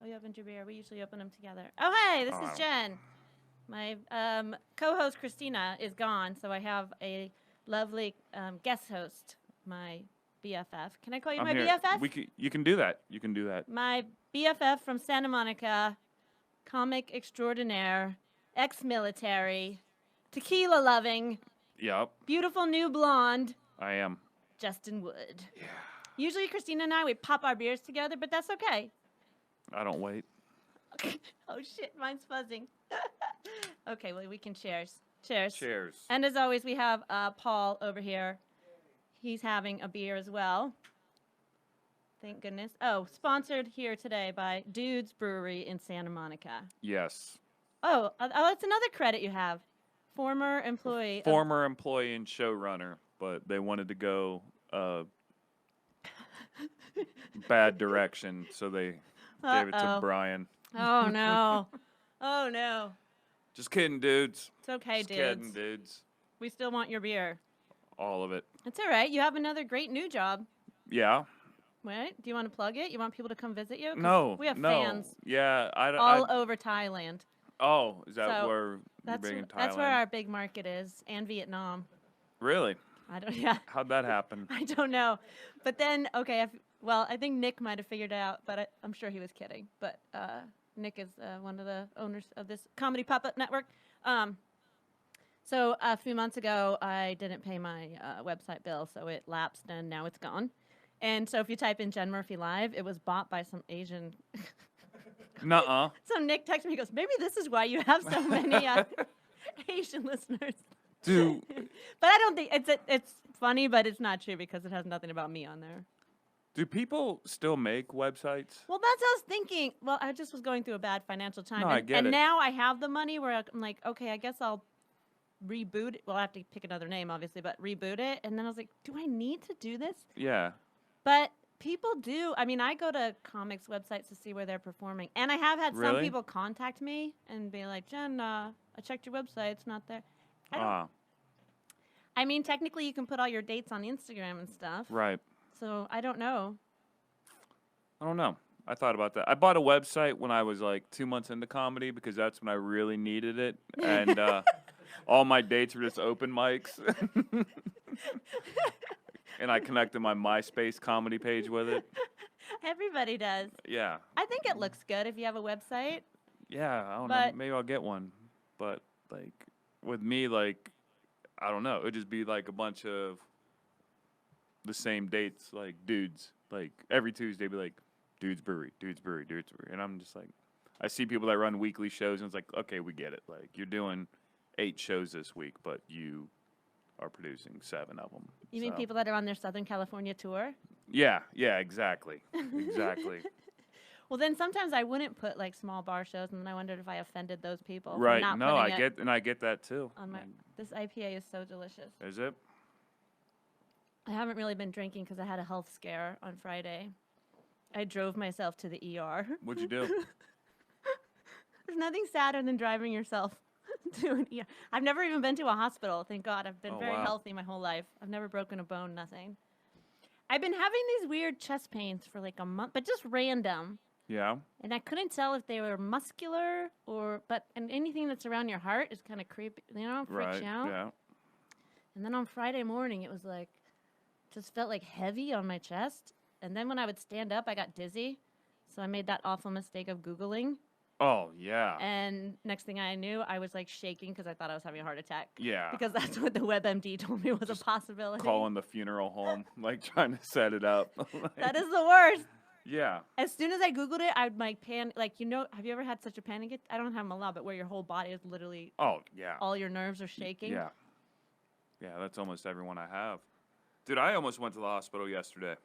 Oh, you opened your beer. We usually open them together. Oh, hey, this is Jen. My co-host Christina is gone, so I have a lovely guest host, my BFF. Can I call you I'm my here. BFF? You can do that. You can do that. My BFF from Santa Monica, comic extraordinaire, ex-military, tequila-loving, Yep. beautiful new blonde, I am. Justin Wood. Yeah. Usually Christina and I, we pop our beers together, but that's okay. I don't wait. Oh, shit, mine's fuzzing. Okay, well, we can cheers. Cheers. Cheers. And as always, we have Paul over here. He's having a beer as well. Thank goodness. Oh, sponsored here today by Dude's Brewery in Santa Monica. Yes. Oh, that's another credit you have. Former employee. Former employee and showrunner, but they wanted to go bad direction, so they gave it to Brian. Oh, no. Oh, no. Just kidding, dudes. It's okay, Just dudes. kidding, dudes. We still want your beer. All of it. It's all right. You have another great new job. Yeah. Right? Do you want to plug it? You want people to come visit you? No. We have no. fans. Yeah. All over Thailand. Oh, is that where you're big in Thailand? That's where our big market is, and Vietnam. Really? Yeah. How'd that happen? I don't know. But then, okay, I think Nick might have figured it out, but I'm sure he was kidding. But Nick is one of the owners of this comedy pop-up network. So a few months ago, I didn't pay my website bill, so it lapsed, and now it's gone. And so if you type in Jen Murphy Live, it was bought by some Asian. Nuh-uh. So Nick texted me, he goes, maybe this is why you have so many Asian listeners. Dude. But I don't think it's funny, but it's not true because it has nothing about me on there. Do people still make websites? Well, that's what I was thinking. Well, I just was going through a bad financial time. No, I get it. And now I have the money where I'm like, okay, I guess I'll reboot it. Well, I have to pick another name, obviously, but reboot it. And then I was like, do I need to do this? Yeah. But people do. I mean, I go to comics websites to see where they're performing. And I have had some people contact me and be like, Jen, I checked your website. It's not there. I mean, technically, you can put all your dates on Instagram and stuff. Right. So I don't know. I don't know. I thought about that. I bought a website when I was like 2 months into comedy because that's when I really needed it. And all my dates were just open mics. And I connected my MySpace comedy page with it. Everybody does. Yeah. I think it looks good if you have a website. Yeah, I don't know. Maybe I'll get one. But, like, with me, like, I don't know. It would just be, like, a bunch of the same dates, like, dudes. Like, every Tuesday, be like, Dude's Brewery, Dude's Brewery, Dude's Brewery. And I'm just like, I see people that run weekly shows, and it's like, okay, we get it. Like, you're doing 8 shows this week, but you are producing 7 of them. You mean people that are on their Southern California tour? Yeah, exactly. Exactly. Well, then sometimes I wouldn't put like small bar shows, and then I wondered if I offended those people. Right. Not No, I get that too. This IPA is so delicious. Is it? I haven't really been drinking because I had a health scare on Friday. I drove myself to the ER. What'd you do? There's nothing sadder than driving yourself to an ER. I've never even been to a hospital. Thank God. I've been very healthy my whole life. I've never broken a bone, nothing. I've been having these weird chest pains for like a month, but just random. Yeah. And I couldn't tell if they were muscular and anything that's around your heart is kind of creepy, freaks you out. Yeah. And then on Friday morning, it was like, just felt like heavy on my chest. And then when I would stand up, I got dizzy. So I made that awful mistake of Googling. Oh, yeah. And next thing I knew, I was like shaking because I thought I was having a heart attack. Yeah. Because that's what the WebMD told me was just a possibility. Calling the funeral home, like trying to set it up. That is the worst. Yeah. As soon as I Googled it, I'd like panic. Like, have you ever had such a panic? I don't have them a lot, but where your whole body is literally. Oh, yeah. All your nerves are shaking. Yeah. Yeah, that's almost everyone I have. Dude, I almost went to the hospital yesterday.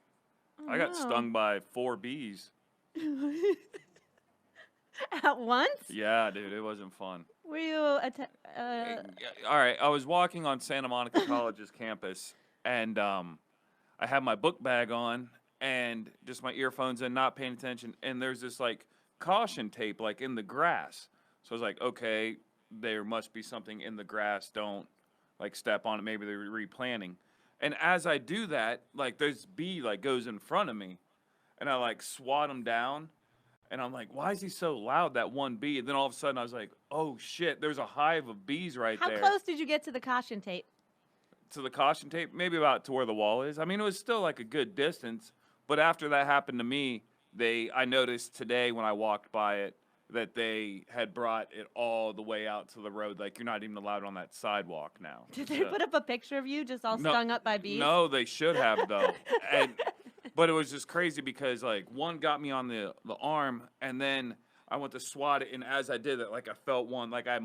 Oh, I got stung by 4 bees. At once? Yeah, dude, it wasn't fun. Were you All right, I was walking on Santa Monica College's campus, and I had my book bag on and just my earphones in, not paying attention, and there's this, like, caution tape, like, in the grass. So I was like, okay, there must be something in the grass. Don't, like, step on it. Maybe they're replanting. And as I do that, like, this bee, like, goes in front of me, and I, like, swat him down. And I'm like, why is he so loud, that one bee? And then all of a sudden I was like, oh shit, there's a hive of bees right there. How close did you get to the caution tape? To the caution tape? Maybe about to where the wall is. I mean, it was still like a good distance. But after that happened to me, I noticed today when I walked by it that they had brought it all the way out to the road. Like, you're not even allowed on that sidewalk now. Did they put up a picture of you just all stung up by bees? No, they should have, though. But it was just crazy because, like, one got me on the arm, and then I went to swat it, and as I did it, like, I felt one. Like, I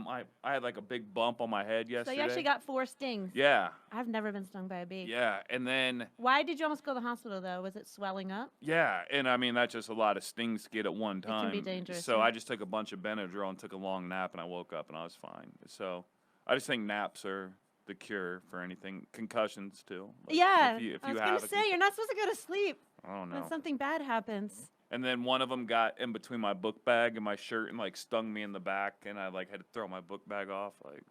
had, like, a big bump on my head yesterday. So you actually got 4 stings. Yeah. I've never been stung by a bee. Yeah, and then... Why did you almost go to the hospital, though? Was it swelling up? Yeah, and, I mean, that's just a lot of stings to get at one time. It can be dangerous. So I just took a bunch of Benadryl and took a long nap, and I woke up, and I was fine. So I just think naps are the cure for anything. Concussions, too. Like, yeah, I was going to say, you're not supposed to go to sleep. I don't know. When something bad happens. And then one of them got in between my book bag and my shirt and, like, stung me in the back, and I, like, had to throw my book bag off. Like,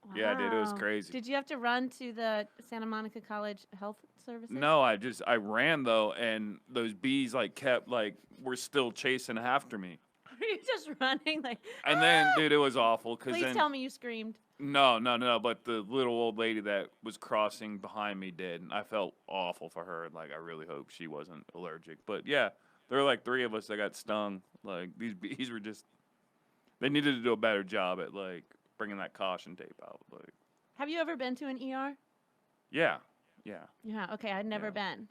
wow. Yeah, dude, it was crazy. Did you have to run to the Santa Monica College Health Services? No, I ran, though, and those bees, like, were still chasing after me. Were you just running, like... And then, dude, it was awful. Please tell me you screamed. No, but the little old lady that was crossing behind me did, and I felt awful for her. Like, I really hope she wasn't allergic. But, yeah, there were, like, 3 of us that got stung. Like, these bees were just... They needed to do a better job at, like, bringing that caution tape out. Like, have you ever been to an ER? Yeah. Yeah, okay, I'd never been.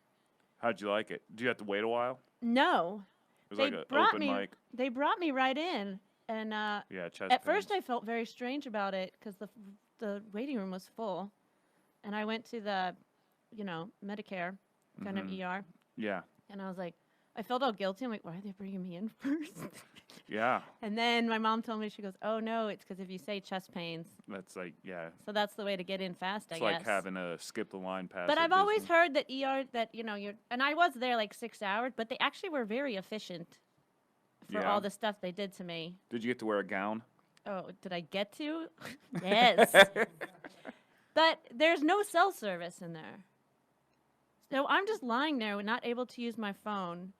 How'd you like it? Did you have to wait a while? No. It was like an open mic. They brought me right in. And at first I felt very strange about it because the waiting room was full. And I went to the, Medicare kind of ER. Yeah. And I was like, I felt all guilty. I'm like, why are they bringing me in first? Yeah. And then my mom told me, she goes, oh, no, it's because if you say chest pains. That's like, yeah. So that's the way to get in fast, I guess. It's like having a skip the line pass. But I've always heard that ER, and I was there like 6 hours, but they actually were very efficient for all the stuff they did to me. Did you get to wear a gown? Oh, did I get to? Yes. But there's no cell service in there. So I'm just lying there, not able to use my phone.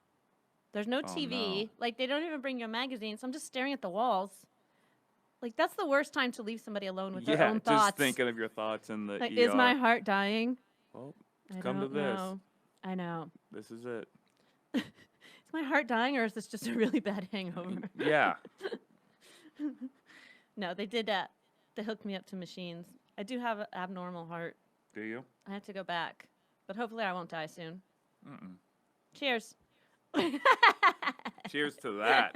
There's no TV. No. Like, they don't even bring you a magazine, so I'm just staring at the walls. Like, that's the worst time to leave somebody alone with their own thoughts. Yeah, just thinking of your thoughts in the like, ER. Is my heart dying? Well, come to this. I know. This is it. Is my heart dying, or is this just a really bad hangover? Yeah. No, they did that. They hooked me up to machines. I do have an abnormal heart. Do you? I have to go back. But hopefully I won't die soon. Mm-mm. Cheers. Cheers to that.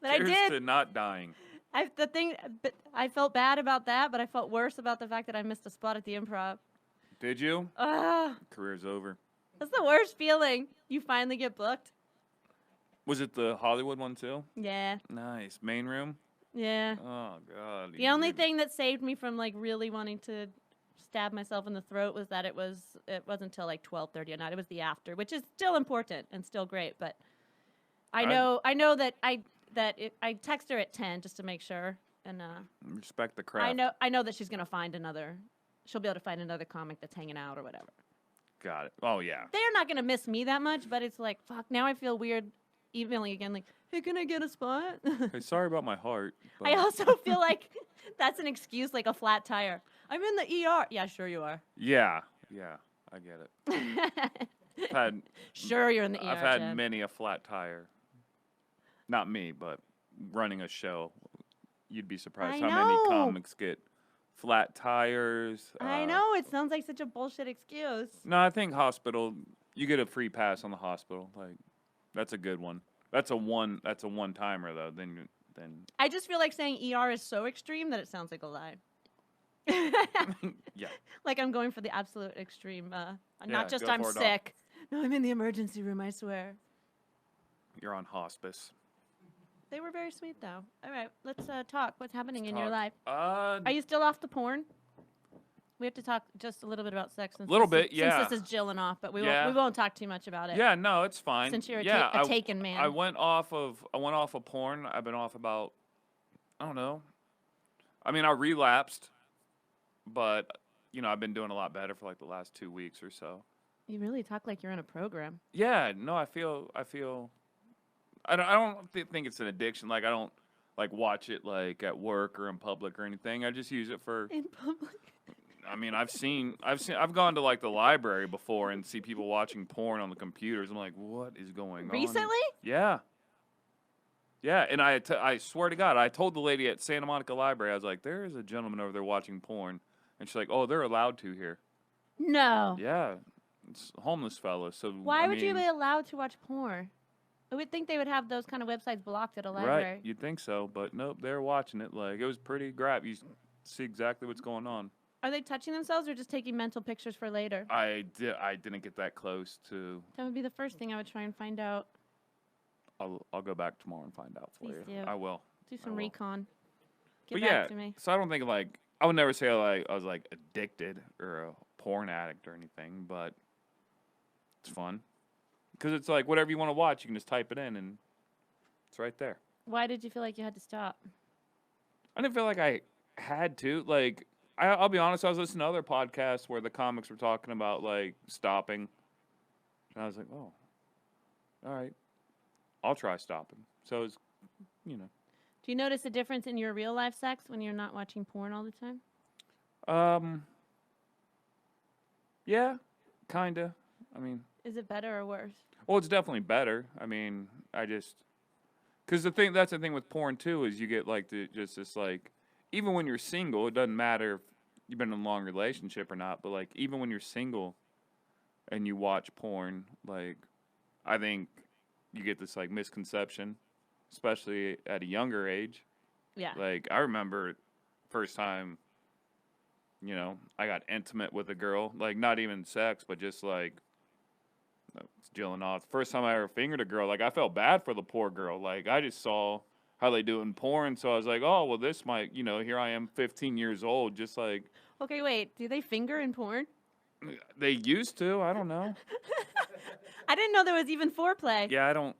But Cheers I did. to not dying. I felt bad about that, but I felt worse about the fact that I missed a spot at the Improv. Did you? Career's over. That's the worst feeling. You finally get booked. Was it the Hollywood one too? Yeah. Nice. Main room? Yeah. Oh, God. The only thing that saved me from, like, really wanting to stab myself in the throat was that it wasn't until, like, 12:30 at night. It was the after, which is still important and still great, but I know that I text her at 10 just to make sure, and respect the craft. I know that she's gonna she'll be able to find another comic that's hanging out or whatever. Got it. Oh yeah. They're not gonna miss me that much, but it's like, fuck. Now I feel weird emailing again, like, hey, can I get a spot? Hey, sorry about my heart. I also feel like that's an excuse, like a flat tire. I'm in the ER. Yeah, sure you are. Yeah, I get it. Sure, you're in the ER. I've had many a flat tire. Not me, but running a show. You'd be surprised how many comics get flat tires. I know. It sounds like such a bullshit excuse. No, I think hospital, you get a free pass on the hospital. Like, that's a good one. That's a one-timer, though. Then I just feel like saying ER is so extreme that it sounds like a lie. Yeah. Like I'm going for the absolute extreme. Not just I'm sick. No, I'm in the emergency room, I swear. You're on hospice. They were very sweet, though. All right, let's talk. What's happening in your life? Are you still off the porn? We have to talk just a little bit about sex. Since this is Jillin off, but we won't talk too much about it. Yeah, no, it's fine. Since you're a taken man. I went off of porn. I've been off about, I don't know. I mean, I relapsed, but I've been doing a lot better for like the last 2 weeks or so. You really talk like you're in a program. Yeah, no, I feel I don't think it's an addiction. Like I don't like watch it like at work or in public or anything. I just use it for. In public. I mean, I've gone to like the library before and see people watching porn on the computers. I'm like, what is going on? Recently? Yeah. Yeah, and I swear to God, I told the lady at Santa Monica Library, I was like, there is a gentleman over there watching porn. And she's like, oh, they're allowed to here. No. Yeah, it's a homeless fella. So Why would you be allowed to watch porn? I would think they would have those kind of websites blocked at a library. Right, you'd think so, but nope, they're watching it. Like, it was pretty you see exactly what's going on. Are they touching themselves or just taking mental pictures for later? I didn't get that close to. That would be the first thing I would try and find out. I'll go back tomorrow and find out for Please you. do. I will. Do some recon. But Get back to me. so I don't think like I would never say like I was like addicted or a porn addict or anything, but it's fun because it's like whatever you want to watch, you can just type it in and it's right there. Why did you feel like you had to stop? I didn't feel like I had to. Like I'll be honest, I was listening to other podcasts where the comics were talking about like stopping, and I was like, oh, all right. I'll try stopping. So it's, you know. Do you notice a difference in your real life sex when you're not watching porn all the time? Yeah, kinda. I mean. Is it better or worse? Well, it's definitely better. I mean, because that's the thing with porn too is you get like just this like, even when you're single, it doesn't matter if you've been in a long relationship or not, but like even when you're single, and you watch porn, like, I think. You get this like misconception, especially at a younger age. Yeah. Like I remember first time, you know, I got intimate with a girl, like not even sex, but just like Jillin. First time I ever fingered a girl, like I felt bad for the poor girl. Like I just saw how they do it in porn, so I was like, oh well, this might, you know, here I am, 15 years old, just like. Okay, wait. Do they finger in porn? They used to. I don't know. I didn't know there was even foreplay. Yeah, I don't.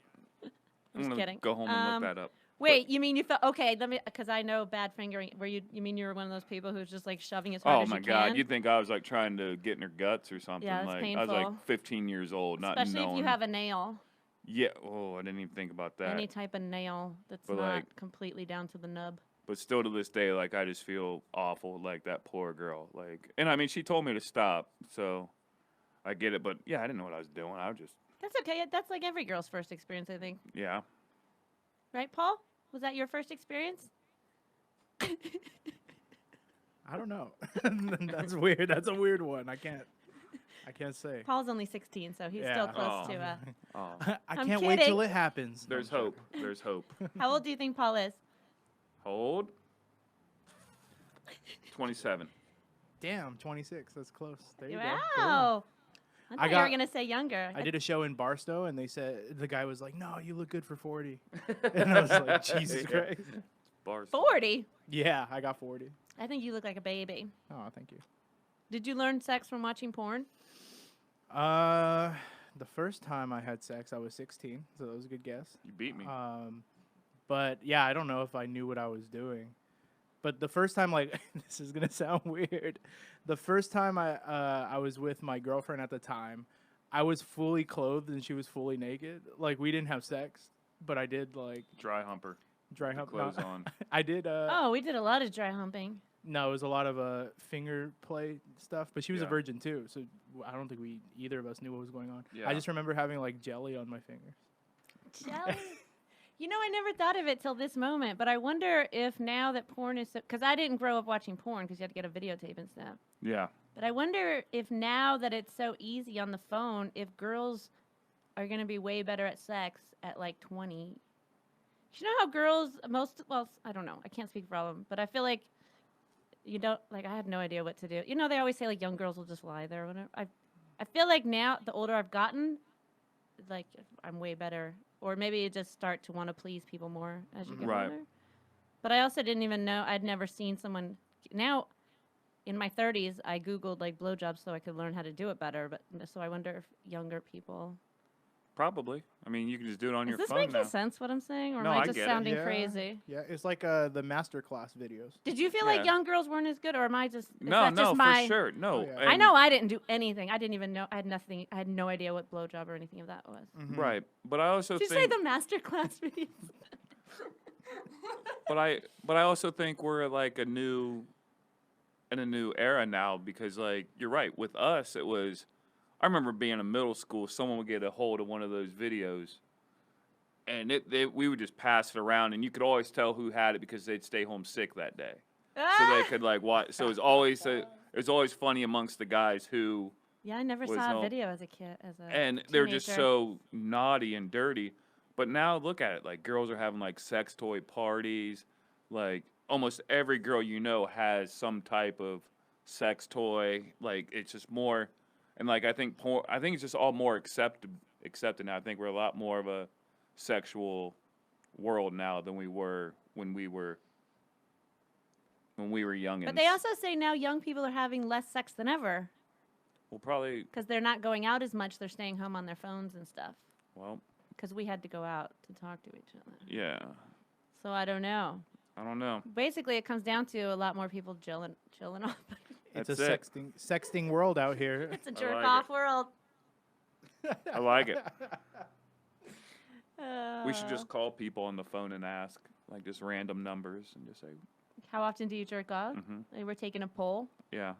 I'm just kidding. Go home and look that up. Wait, you mean you thought? Okay, let me, because I know bad fingering. You mean you were one of those people who's just like shoving as hard as you can? Oh my God! You'd think I was like trying to get in her guts or something. Yeah, that's like painful. I was like 15 years old, not knowing. Especially if you have a nail. Yeah. Oh, I didn't even think about that. Any type of nail that's But, not like, completely down to the nub. But still, to this day, like I just feel awful, like that poor girl. Like, and I mean, she told me to stop, so I get it. But yeah, I didn't know what I was doing. I was just. That's okay. That's like every girl's first experience, I think. Yeah. Right, Paul? Was that your first experience? I don't know. That's weird. That's a weird one. I can't say. Paul's only 16, so he's still close to. I can't wait till it happens. There's hope. There's hope. How old do you think Paul is? How old? 27. Damn, 26. That's close. There you go. Wow. I thought you were going to say younger. I did a show in Barstow, and they said, the guy was like, no, you look good for 40. And I was like, Jesus Christ. Barstow. 40? Yeah, I got 40. I think you look like a baby. Oh, thank you. Did you learn sex from watching porn? The first time I had sex, I was 16, so that was a good guess. You beat me. But yeah, I don't know if I knew what I was doing. But the first time, like, this is gonna sound weird. The first time I was with my girlfriend at the time, I was fully clothed and she was fully naked. Like, we didn't have sex, but I did like dry humper. Dry hump. Clothes on. I did. We did a lot of dry humping. No, it was a lot of finger play stuff. But she was a virgin too, so I don't think either of us knew what was going on. Yeah. I just remember having like jelly on my fingers. Jelly. You know, I never thought of it till this moment, but I wonder if now that porn is so, because I didn't grow up watching porn because you had to get a videotape and stuff. Yeah. But I wonder if now that it's so easy on the phone, if girls are going to be way better at sex at like 20. You know how girls, I don't know. I can't speak for all of them, but I feel like you don't, like, I have no idea what to do. You know, they always say like young girls will just lie there or whatever. I feel like now, the older I've gotten, like, I'm way better. Or maybe you just start to want to please people more as you get older. But I also didn't even know, I'd never seen someone, now in my 30s, I Googled like blowjobs so I could learn how to do it better. But so I wonder if younger people Probably. I mean, you can just do it on your Is this phone making now. sense what I'm saying, or No, am I I just get it. sounding Yeah. crazy? Yeah, it's like the masterclass videos. Did you feel Yeah. like young girls weren't as good, or am I just? Is No, that just my... for sure. No. Oh, yeah. I and- know I didn't do anything. I didn't even know. I had nothing. I had no idea what blowjob or anything of that was. Mhm. Right. But I also Did you think say the masterclass videos? but I also think we're like in a new era now because like you're right, with us it was I remember being in middle school, someone would get a hold of one of those videos and we would just pass it around and you could always tell who had it because they'd stay home sick that day. So they could like watch so it was always funny amongst the guys who Yeah, I never was saw a home. video as a kid. And they're just teenager. so naughty and dirty. But now look at it, like girls are having like sex toy parties, like almost every girl you know has some type of sex toy. Like it's just more, and like I think it's just all more accepted now. I think we're a lot more of a sexual world now than we were when we were young. But they also say now young people are having less sex than ever well, probably because they're not going out as much. They're staying home on their phones and stuff. well, Because we had to go out to talk to each other. yeah. So I don't know. I don't know. Basically, it comes down to a lot more people chilling off. It's That's a it. sexting world out here. It's a I jerk like off it. world. I like it. We should Uh, just call people on the phone and ask, like, just random numbers and just say, How often do you jerk off? mm-hmm. We're taking a poll. Yeah.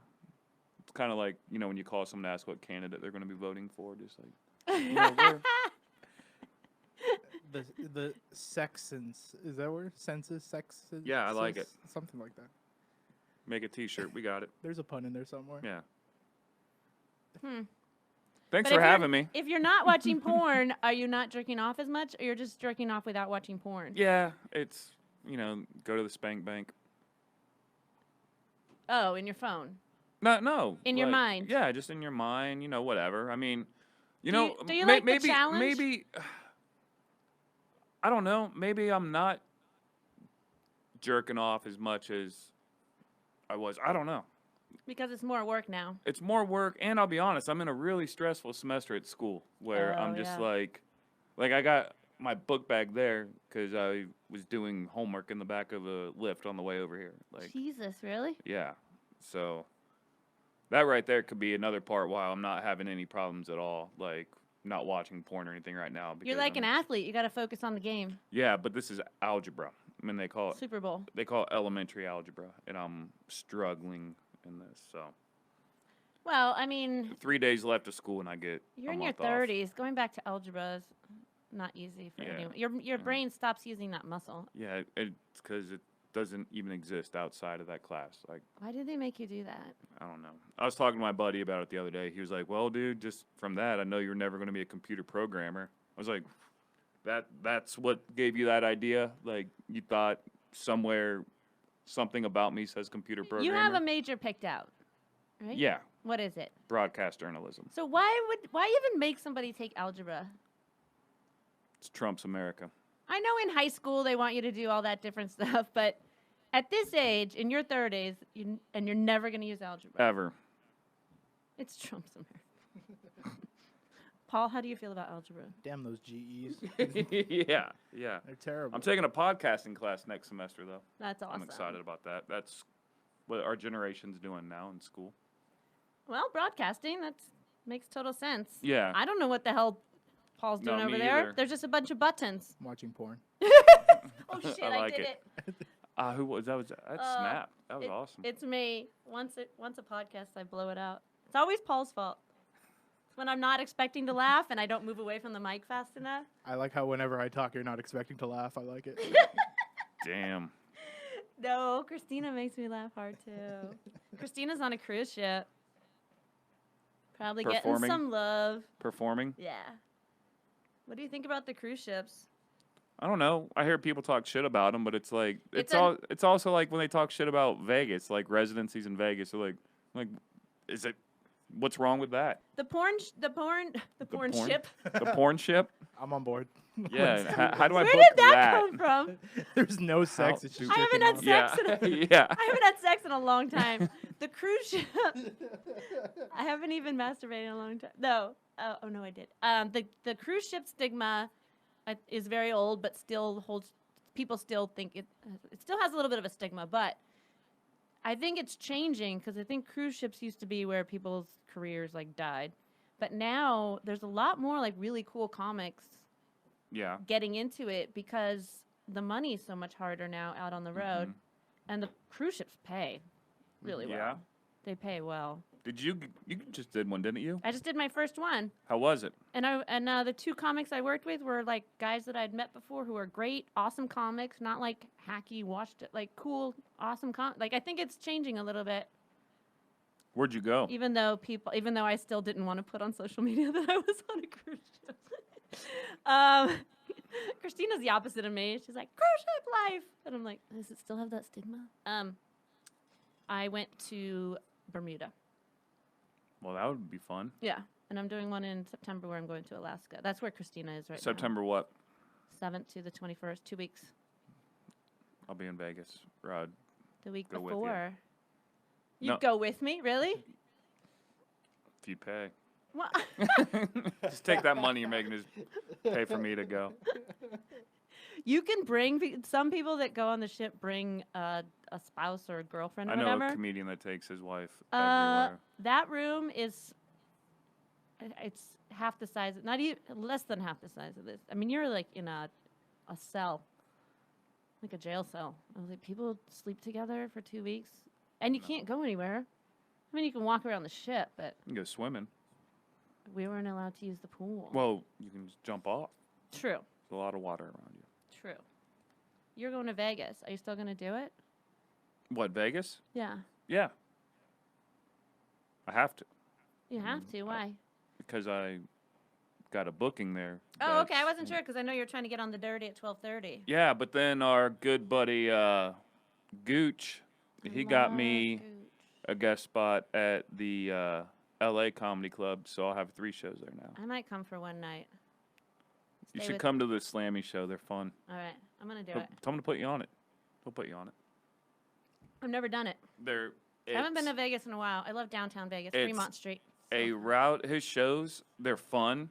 It's kind of like, you know, when you call someone to ask what candidate they're going to be voting for, just like, You know, we're- the sexens, is that word? Census, sexes? Yeah, I like it. Something like that. make a t-shirt. We got it. There's a pun in there somewhere. Yeah. Hmm. Thanks But for if you're- having me. If you're not watching porn, are you not jerking off as much, or you're just jerking off without watching porn? Yeah, it's, you know, go to the spank bank. Oh, in your phone. No. In your mind. Yeah, just in your mind, you know, whatever. I mean, you Do know, you- do you like the maybe, challenge? maybe, I don't know. Maybe I'm not jerking off as much as I was. I don't know. Because it's more work now. It's more work, and I'll be honest, I'm in a really stressful semester at school where Oh, I'm just yeah. like I got my book bag there because I was doing homework in the back of a lift on the way over here. Like, Jesus, really? yeah. So that right there could be another part why I'm not having any problems at all, like not watching porn or anything right now. You're like an athlete. You got to focus on the game. Yeah, but this is algebra. I mean, they call Super Bowl. it elementary algebra, and I'm struggling in this. So Well, I mean, 3 days left of school, and I get you're a in your month off. 30s. Going back to algebra is not easy for Yeah. anyone. Your brain stops using that muscle. Yeah, it's because it doesn't even exist outside of that class. Like, Why did they make you do that? I don't know. I was talking to my buddy about it the other day. He was like, "Well, dude, just from that, I know you're never going to be a computer programmer." I was like, "That's what gave you that idea? Like, you thought somewhere something about me says computer programmer?" You have a major picked out, right? Yeah, What is it? broadcast journalism. So why even make somebody take algebra? It's Trump's America. I know in high school they want you to do all that different stuff, but at this age, in your 30s, and you're never going to use algebra. Ever. It's Trump's America. Paul, how do you feel about algebra? Damn those GEs. Yeah. They're terrible. I'm taking a podcasting class next semester, though. That's awesome. I'm excited about that. That's what our generation's doing now in school. Well, broadcasting, that makes total sense. Yeah. I don't know what the hell Paul's No, doing over me there. either. There's just a bunch of buttons. Watching porn. Oh shit, I I, like did it. it. Who was that? That's Snap. That was awesome. It's me. Once a podcast, I blow it out. It's always Paul's fault. It's when I'm not expecting to laugh and I don't move away from the mic fast enough. I like how whenever I talk, you're not expecting to laugh. I like it. Damn. No, Christina makes me laugh hard too. Christina's on a cruise ship. Probably Performing? getting some love. Performing? Yeah. What do you think about the cruise ships? I don't know. I hear people talk shit about them, but it's like It's it's also like when they talk shit about Vegas, like residencies in Vegas. They're like, is it? What's wrong with that? The porn porn? ship. The porn ship? I'm on board. Yeah. How do I Where book did that come from? There's no sex. It's just I haven't had sex. Yeah. I haven't had sex in a long time. The cruise ship. I haven't even masturbated in a long time. No. Oh no, I did. The cruise ship stigma is very old, but still holds. People still think it still has a little bit of a stigma, but I think it's changing because I think cruise ships used to be where people's careers like died, but now there's a lot more like really cool comics. Yeah. Getting into it because the money is so much harder now out on the road, and the cruise ships pay really well. Yeah. They pay well. Did you just did one, didn't you? I just did my first one. How was it? And the two comics I worked with were like guys that I'd met before who are great, awesome comics, not like hacky, washed it, like cool, awesome like I think it's changing a little bit. Where'd you go? Even though I still didn't want to put on social media that I was on a cruise ship. Christina's the opposite of me. She's like, cruise ship life. And I'm like, does it still have that stigma? I went to Bermuda. Well, that would be fun. Yeah. And I'm doing one in September where I'm going to Alaska. That's where Christina is right now. September what? 7th to the 21st, 2 weeks. I'll be in Vegas. Rod. The week Go with before. you. You'd go with me? Really? If you pay. What? Just take that money you're making is pay for me to go. You can bring some people that go on the ship bring a spouse or a girlfriend or I know whatever. a comedian that takes his wife everywhere. That room is it's half the size, not even less than half the size of this. I mean, you're like in a cell, like a jail cell. I was like, people sleep together for 2 weeks, and you can't go anywhere. I mean, you can walk around the ship, but You can go swimming. we weren't allowed to use the pool. Well, you can just jump off. True. There's a lot of water around you. True. You're going to Vegas. Are you still going to do it? What, Vegas? Yeah. Yeah. I have to. You have to. Why? Because I got a booking there. Oh, okay. I wasn't sure because I know you're trying to get on the dirty at 12:30. Yeah, but then our good buddy Gooch, he got me a guest spot at the L.A. Comedy Club, so I'll have 3 shows there now. I might come for one night. You Stay should with- come to the Slammy show. They're fun. All right. I'm going to do Tell it. them to put you on it. They'll put you on it. I've never done it. I haven't been to Vegas in a while. I love downtown Vegas, Fremont Street. His shows, they're fun.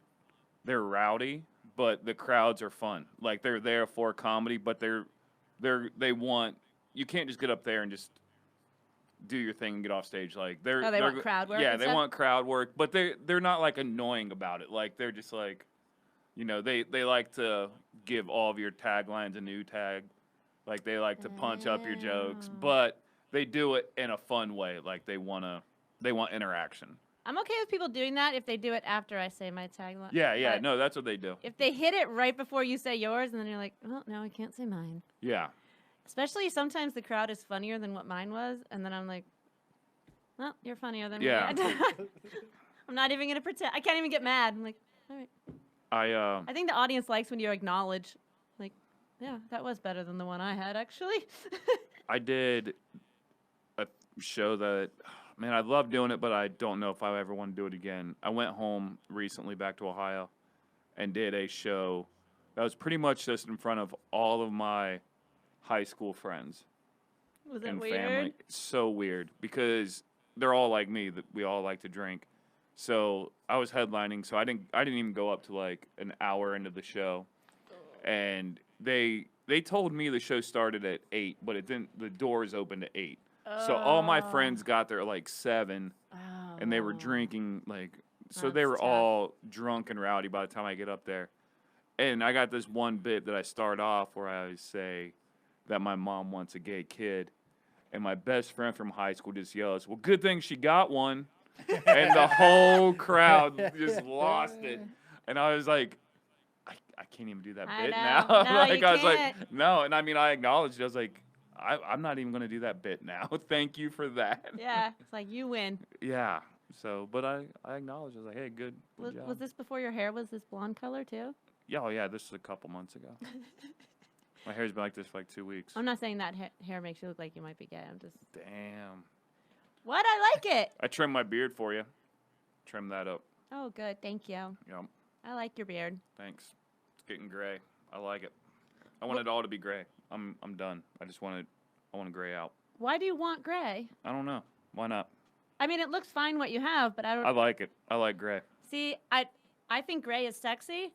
They're rowdy, but the crowds are fun. Like, they're there for comedy, but they want, you can't just get up there and just do your thing and get off stage. Like, they want crowd work. Yeah, and they stuff? want crowd work, but they're not like annoying about it. Like, they're just like, you know, they like to give all of your taglines a new tag. Like, they like to punch up your jokes, but they do it in a fun way. Like, they want interaction. I'm okay with people doing that if they do it after I say my tagline. Yeah, But no, that's what they do. if they hit it right before you say yours, and then you're like, well, no, I can't say mine. Yeah. Especially sometimes the crowd is funnier than what mine was, and then I'm like, well, you're funnier than Yeah. me. I'm not even going to pretend. I can't even get mad. I'm like, all right. I think the audience likes when you acknowledge, like, yeah, that was better than the one I had, actually. I did a show that, man, I love doing it, but I don't know if I ever want to do it again. I went home recently back to Ohio and did a show that was pretty much just in front of all of my high school friends. Was it and weird? family. It's so weird because they're all like me, that we all like to drink. So I was headlining, so I didn't even go up to like an hour into the show. And they told me the show started at 8, but it didn't. The doors opened at 8. So all my friends got there at like 7, and they were drinking like. So they That's were tough. all drunk and rowdy by the time I get up there. And I got this one bit that I start off where I say that my mom wants a gay kid, and my best friend from high school just yells, "Well, good thing she got one," and the whole crowd just lost it. And I was like, I can't even do that I bit know. now. No, Like you I was can't. like, no, and I mean I acknowledged it. I was like, I'm not even gonna do that bit now. Thank you for that. Yeah, it's like you win. Yeah. So, but I acknowledged. I was like, hey, good job. Was this before your hair was this blonde color too? Yeah, oh yeah, this was a couple months ago. My hair's been like this for like 2 weeks. I'm not saying that hair makes you look like you might be gay. I'm just. Damn. What? I like it. I trimmed my beard for you. Trim that up. Oh, good. Thank you. Yep. I like your beard. Thanks. It's getting gray. I like it. I want it all to be gray. I'm done. I want to gray out. Why do you want gray? I don't know. Why not? I mean, it looks fine what you have, but I don't. I like it. I like gray. See, I think gray is sexy,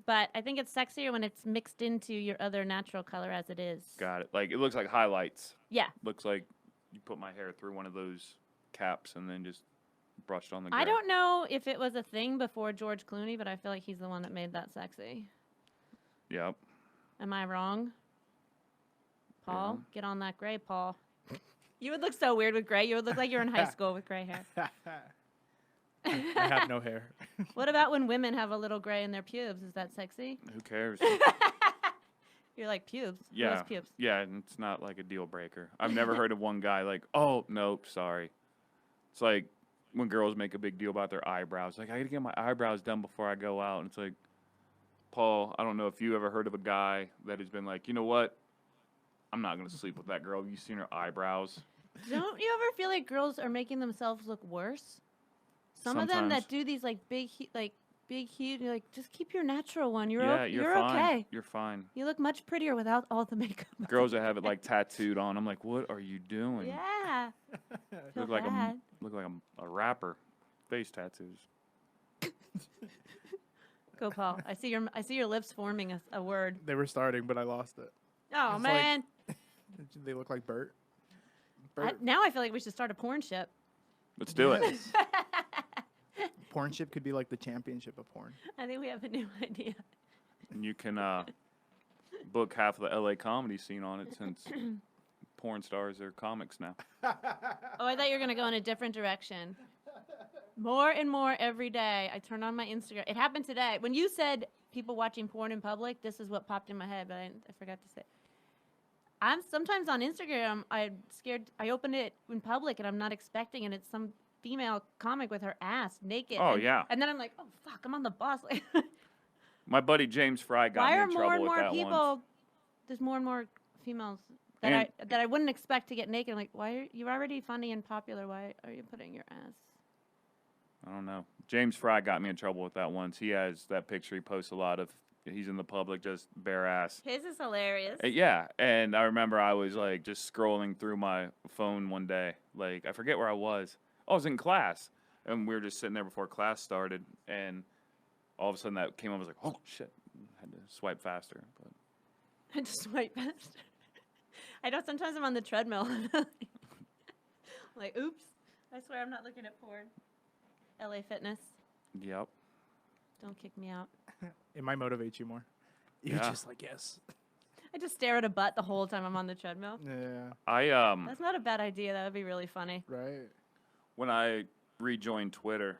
but I think it's sexier when it's mixed into your other natural color as it is. Got it. Like, it looks like highlights. Yeah. Looks like you put my hair through one of those caps and then just brushed on the gray. I don't know if it was a thing before George Clooney, but I feel like he's the one that made that sexy. Yep. Am I wrong? Paul, Yeah. get on that gray, Paul. You would look so weird with gray. You would look like you're in high school with gray hair. I have no hair. What about when women have a little gray in their pubes? Is that sexy? Who cares? You're like, pubes? Who Yeah. has pubes? Yeah, and it's not like a deal breaker. I've never heard of one guy like, oh, nope, sorry. It's like when girls make a big deal about their eyebrows. Like, I got to get my eyebrows done before I go out. And it's like, Paul, I don't know if you ever heard of a guy that has been like, you know what? I'm not going to sleep with that girl. Have you seen her eyebrows? Don't you ever feel like girls are making themselves look worse? Some of them Sometimes. that do these like big huge, you're like, just keep your natural one. You're Yeah, you're fine. okay. You're fine. You look much prettier without all the makeup. Girls that have it like tattooed on. I'm like, what are you doing? Yeah. Feel Look like bad. a rapper. Face tattoos. Go, Paul. I see your lips forming a word. They were starting, but I lost it. Oh It's man. They look like Bert. Now I feel like we should start a porn ship. Let's do it. Yes. Porn ship could be like the championship of porn. I think we have a new idea. And you can book half of the LA comedy scene on it since porn stars are comics now. Oh, I thought you were going to go in a different direction. More and more every day, I turn on my Instagram. It happened today. When you said people watching porn in public, this is what popped in my head, but I forgot to say. I'm sometimes on Instagram, I'm scared. I open it in public and I'm not expecting, and it's some female comic with her ass naked. Oh, and, yeah. And then I'm like, oh, fuck, I'm on the bus. My buddy James Fry got Why me are in more trouble and with more that people, once. there's more and more females that I wouldn't expect to get naked. I'm like, why are you're already funny and popular? Why are you putting your ass? I don't know. James Fry got me in trouble with that once. He has that picture he posts a lot of. He's in the public, just bare ass. His is hilarious. Yeah, and I remember I was like just scrolling through my phone one day. Like, I forget where I was. I was in class, and we were just sitting there before class started, and all of a sudden that came up. I was like, oh, shit. I had to swipe faster. But I just swipe faster. I know sometimes I'm on the treadmill. Like, oops. I swear I'm not looking at porn. LA Fitness. Yep. Don't kick me out. It might motivate you more. You're Yeah. just like, yes. I just stare at a butt the whole time I'm on the treadmill. Yeah. That's not a bad idea. That would be really funny. Right. When I rejoined Twitter,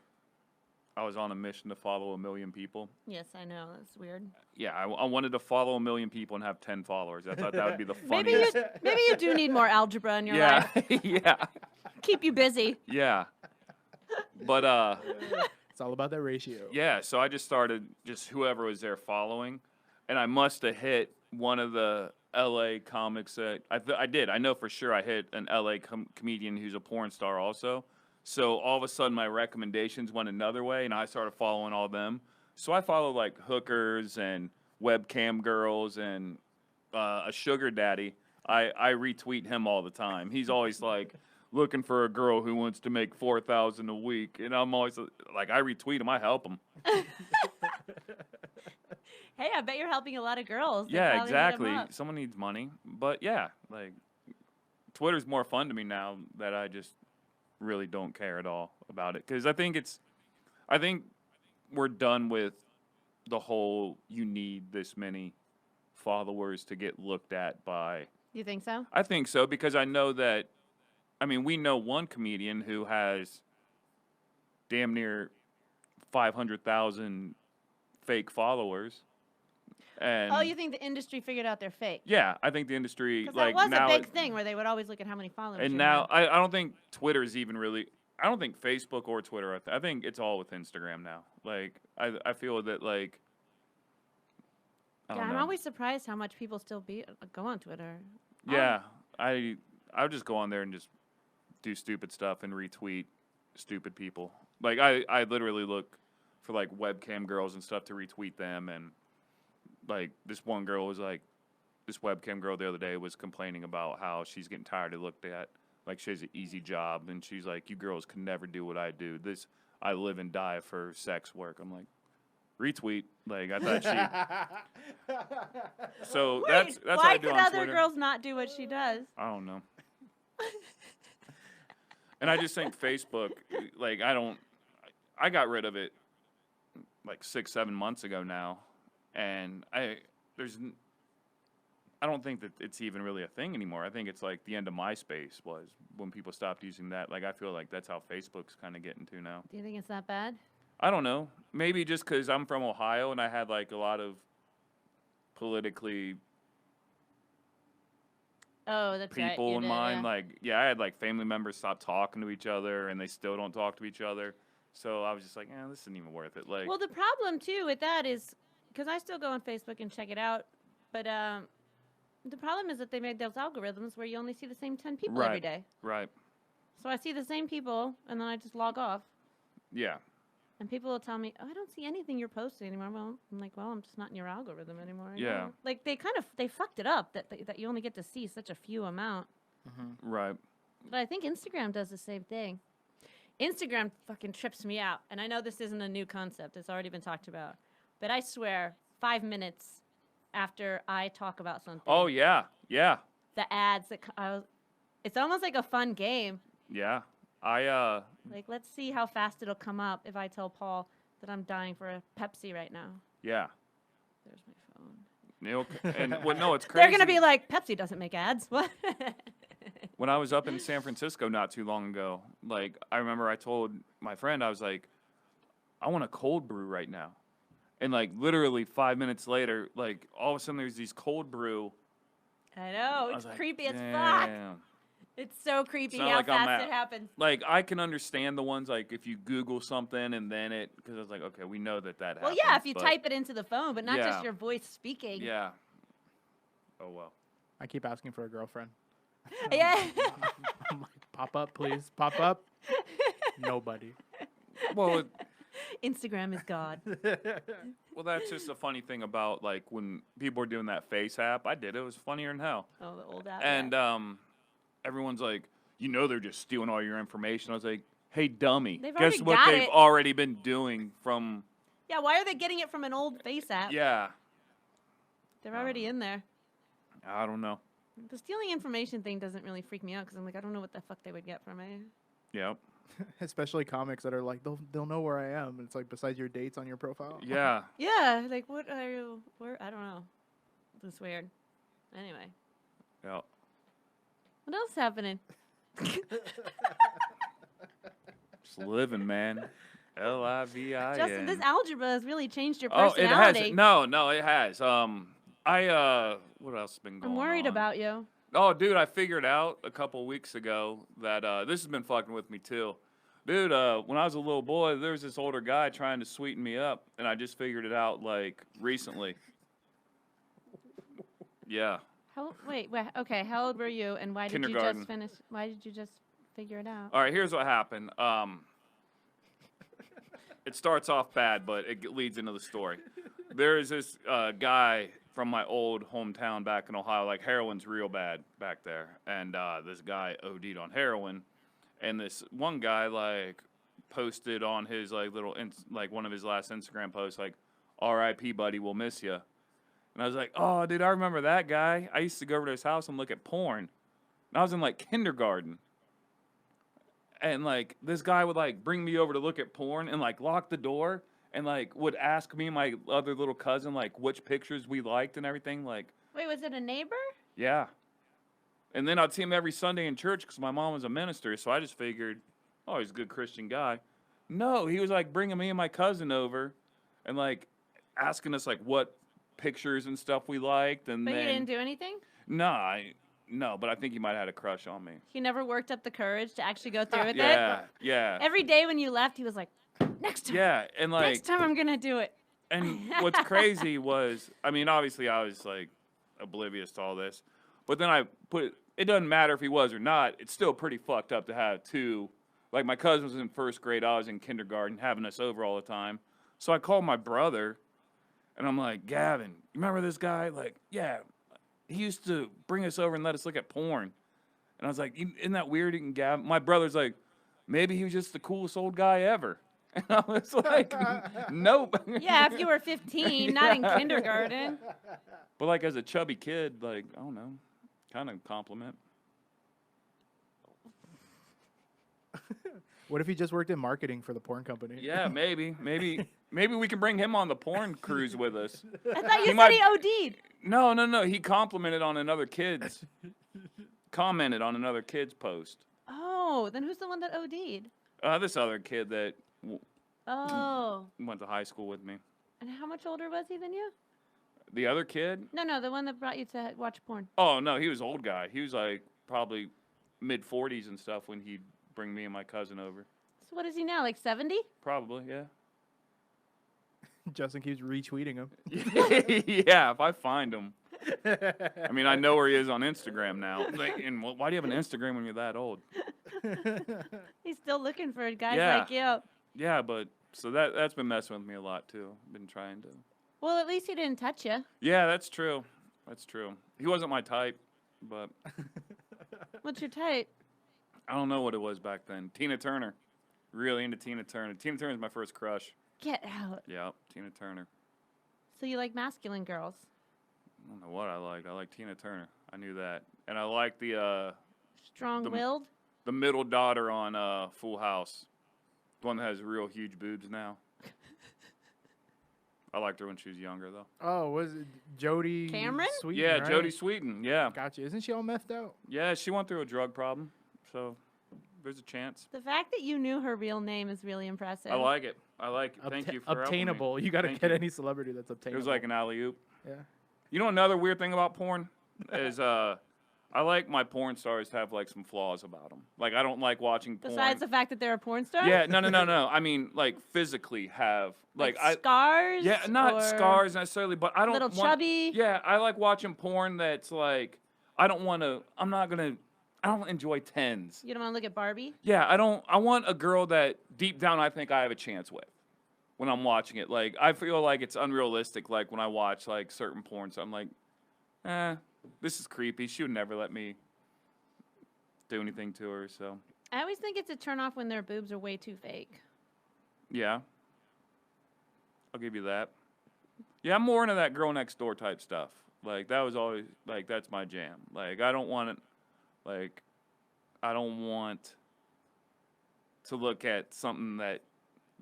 I was on a mission to follow 1 million people. Yes, I know. That's weird. Yeah, I wanted to follow 1 million people and have 10 followers. I thought that would be the Maybe funniest. maybe you do need more algebra in your life. Yeah, Keep you busy. yeah. But It's all about that ratio. yeah, so I just started just whoever was there following, and I must have hit one of the LA comics that I did. I know for sure I hit an LA comedian who's a porn star also. So all of a sudden my recommendations went another way, and I started following all them. So I follow like hookers and webcam girls and a sugar daddy. I retweet him all the time. He's always like looking for a girl who wants to make $4,000 a week, and I'm always like, I retweet him, I help him. Hey, I bet you're helping a lot of girls. They Yeah, probably hit 'em exactly. up. Someone needs money, but yeah, like Twitter's more fun to me now that I just really don't care at all about it, because I think we're done with the whole you need this many followers to get looked at by. You think so? I think so, because I know that. I mean, we know one comedian who has damn near 500,000 fake followers. And Oh, you think the industry figured out they're fake? yeah, I think the industry Because like that was now a big thing where they would always look at how many followers. and you now had. I don't think Twitter's even really. I don't think Facebook or Twitter. I think it's all with Instagram now. Like I feel that like. I Yeah, don't I'm know. always surprised how much people still go on Twitter. Yeah, I would just go on there and just do stupid stuff and retweet stupid people. Like I literally look for like webcam girls and stuff to retweet them, and like this one girl was like, this webcam girl the other day was complaining about how she's getting tired of looked at like she has an easy job, and she's like, "You girls can never do what I do. I live and die for sex work." I'm like, retweet. Like, I thought she. So Wait, that's what why I do could on other Twitter. girls not do what she does? I don't know. And I just think Facebook, like, I got rid of it like 6-7 months ago now, and I don't think that it's even really a thing anymore. I think it's like the end of MySpace was when people stopped using that. Like, I feel like that's how Facebook's kind of getting to now. Do you think it's that bad? I don't know. Maybe just because I'm from Ohio and I had like a lot of politically That's people right. in mind. Like, I had like family members stop talking to each other, and they still don't talk to each other. So I was just like, this isn't even worth it. Like, Well, the problem too with that is because I still go on Facebook and check it out, but the problem is that they made those algorithms where you only see the same 10 people every day. Right. So I see the same people, and then I just log off. Yeah. And people will tell me, "Oh, I don't see anything you're posting anymore." Well, I'm like, "Well, I'm just not in your algorithm anymore." Yeah. Like they fucked it up that you only get to see such a few amount. Mm-hmm. Right. But I think Instagram does the same thing. Instagram fucking trips me out. And I know this isn't a new concept. It's already been talked about. But I swear, 5 minutes after I talk about something. Oh, yeah. Yeah. The ads it's almost like a fun game. Yeah. Like, let's see how fast it'll come up if I tell Paul that I'm dying for a Pepsi right now. Yeah. There's my phone. And well, no, it's crazy. They're going to be like, Pepsi doesn't make ads. What? When I was up in San Francisco not too long ago, like, I remember I told my friend, I was like, I want a cold brew right now. And, like, literally 5 minutes later, like, all of a sudden there's these cold brew. I know. It's like, creepy as damn. fuck. It's so creepy It's not how like I'm fast it happens. Like, I can understand the ones, like, if you Google something and then because I was like, okay, we know that happens. Well, yeah, if you type it into the phone, but not just your voice speaking. Yeah. Oh, well. I keep asking for a girlfriend. Yeah. I'm like, pop up, please. Pop up. Nobody. Well, Instagram is God. well, that's just a funny thing about, like, when people were doing that face app. I did it. It was funnier than hell. Oh, the old app. And everyone's like, they're just stealing all your information. I was like, hey, dummy. Guess what they've already been doing from... Yeah, why are they getting it from an old face app? Yeah. They're already in there. I don't know. The stealing information thing doesn't really freak me out because I'm like, I don't know what the fuck they would get from me. Yep. Especially comics that are like, they'll know where I am. And it's like, besides your dates on your profile. Yeah. Yeah, like, what are you... Where? I don't know. It's weird. Anyway. Yeah. What else happening? Just living, man. Livin. Justin, this algebra has really changed your Oh, personality. it has. No, it has. What else has been going on? I'm worried about you. Oh, dude, I figured out a couple weeks ago that this has been fucking with me too. Dude, when I was a little boy, there was this older guy trying to sweeten me up, and I just figured it out, like, recently. Yeah. Wait, okay, how old were you, and why did you just finish? Why did you just figure it out? All right, here's what happened. It starts off bad, but it leads into the story. There's this guy from my old hometown back in Ohio. Like, heroin's real bad back there. And this guy OD'd on heroin. And this one guy, like, posted on his, like, one of his last Instagram posts, like, R.I.P. buddy, we'll miss you. And I was like, oh, dude, I remember that guy. I used to go over to his house and look at porn. And I was in, like, kindergarten. And, like, this guy would, like, bring me over to look at porn and, like, lock the door and, like, would ask me and my other little cousin, like, which pictures we liked and everything. Like, wait, was it a neighbor? Yeah. And then I'd see him every Sunday in church because my mom was a minister. So I just figured, oh, he's a good Christian guy. No, he was, like, bringing me and my cousin over and, like, asking us, like, what pictures and stuff we liked. And but then, you didn't do anything? No, but I think he might have had a crush on me. He never worked up the courage to actually go through with Yeah, it? yeah. Every day when you left, he was like, next time. Yeah, and like... Next time I'm going to do it. And what's crazy was, I mean, obviously I was like oblivious to all this. But then it doesn't matter if he was or not, it's still pretty fucked up to have two. Like, my cousin was in first grade, I was in kindergarten, having us over all the time. So I called my brother, and I'm like, Gavin, you remember this guy? Like, yeah. he used to bring us over and let us look at porn. And I was like, isn't that weird? You can gab. My brother's like, maybe he was just the coolest old guy ever. And I was like, nope. Yeah, if you were 15, not in kindergarten. But like as a chubby kid, like, I don't know, kind of compliment. What if he just worked in marketing for the porn company? Yeah, maybe we can bring him on the porn cruise with us. I thought you said he OD'd. No. He commented on another kid's post. Oh, then who's the one that OD'd? This other kid that went to high school with me. And how much older was he than you? The other kid? No, the one that brought you to watch porn. Oh, no, he was an old guy. He was like probably mid-40s and stuff when he'd bring me and my cousin over. So what is he now, like 70? Probably, yeah. Justin keeps retweeting him. Yeah, if I find him. I mean, I know where he is on Instagram now. Like, and why do you have an Instagram when you're that old? He's still looking for guys like you. Yeah, but so that's been messing with me a lot too. Been trying to. Well, at least he didn't touch you. Yeah, that's true. That's true. He wasn't my type, but. What's your type? I don't know what it was back then. Tina Turner. Really into Tina Turner. Tina Turner's my first crush. Get out. Yeah, Tina Turner. So you like masculine girls? I don't know what I liked. I like Tina Turner. I knew that. And I like the strong-willed? The middle daughter on Full House. The one that has real huge boobs now. I liked her when she was younger, though. Oh, was it Jodie Cameron? Sweetin, yeah, right? Jodie Sweetin, yeah. Gotcha. Isn't she all methed out? Yeah, she went through a drug problem, so there's a chance. The fact that you knew her real name is really impressive. I like it. Thank you for obtainable. helping me. You got to get any celebrity that's obtainable. It was like an alley-oop. Yeah. You know another weird thing about porn is I like my porn stars to have like some flaws about them. Like I don't like watching porn. Besides the fact that they're a porn star? Yeah, no. I mean like physically have like scars? Yeah, not scars necessarily, but I don't little chubby? Yeah, I like watching porn that's like I don't enjoy tens. You don't want to look at Barbie? Yeah, I want a girl that deep down I think I have a chance with when I'm watching it. Like I feel like it's unrealistic like when I watch like certain porn, so I'm like, this is creepy. She would never let me do anything to her, so. I always think it's a turnoff when their boobs are way too fake. Yeah. I'll give you that. Yeah, I'm more into that girl next door type stuff. Like, that was always, like, that's my jam. Like, I don't want to look at something that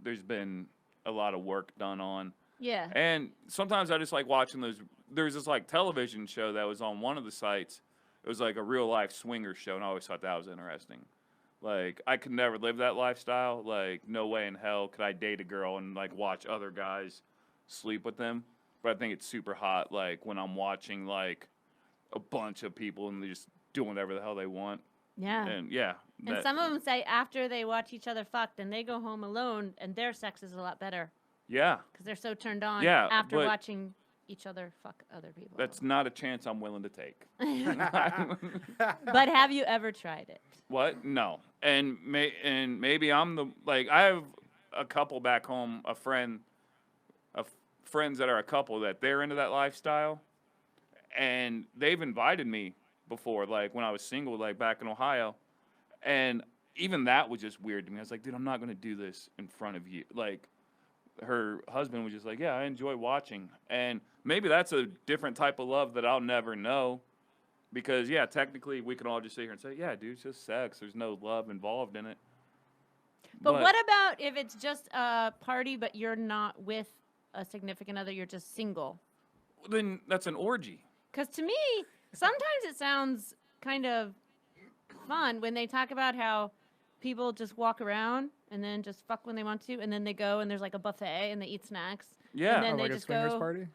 there's been a lot of work done on. Yeah. And sometimes I just like watching those. There's this like television show that was on one of the sites. It was like a real life swinger show, and I always thought that was interesting. Like I could never live that lifestyle. Like no way in hell could I date a girl and like watch other guys sleep with them. But I think it's super hot. Like when I'm watching like a bunch of people and they're just doing whatever the hell they want. Yeah. And yeah. And some of them say after they watch each other fucked and they go home alone and their sex is a lot better. Yeah. Because they're so turned on after watching each other fuck other people. That's not a chance I'm willing to take. But have you ever tried it? What? No. And maybe I'm the like I have a couple back home, friends that are a couple that they're into that lifestyle, and they've invited me before, like when I was single, like back in Ohio, and even that was just weird to me. I was like, dude, I'm not gonna do this in front of you. Like, her husband was just like, yeah, I enjoy watching, and maybe that's a different type of love that I'll never know, because yeah, technically we can all just sit here and say, yeah, dude, it's just sex. There's no love involved in it. But what about if it's just a party, but you're not with a significant other, you're just single? Well, then that's an orgy. Because to me, sometimes it sounds kind of fun when they talk about how people just walk around and then just fuck when they want to, and then they go and there's like a buffet and they eat snacks. Yeah. And then they like just a swingers go. Party?